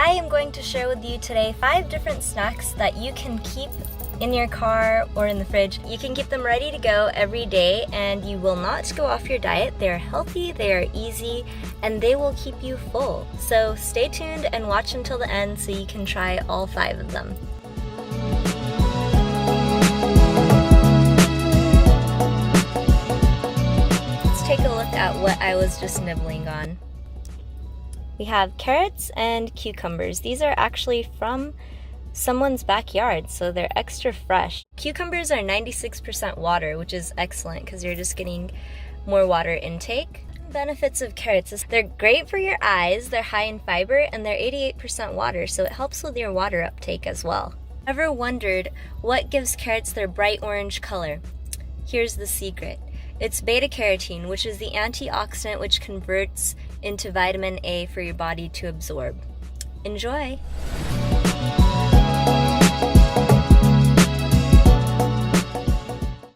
I am going to share with you today 5 different snacks that you can keep in your car or in the fridge. You can keep them ready to go every day and you will not go off your diet. They're healthy, they are easy, and they will keep you full. So stay tuned and watch until the end so you can try all 5 of them. Let's take a look at what I was just nibbling on. We have carrots and cucumbers. These are actually from someone's backyard, so they're extra fresh. Cucumbers are 96% water, which is excellent because you're just getting more water intake. Benefits of carrots is they're great for your eyes, they're high in fiber, and they're 88% water, so it helps with your water uptake as well. Ever wondered what gives carrots their bright orange color? Here's the secret. It's beta-carotene, which is the antioxidant which converts into vitamin A for your body to absorb. Enjoy!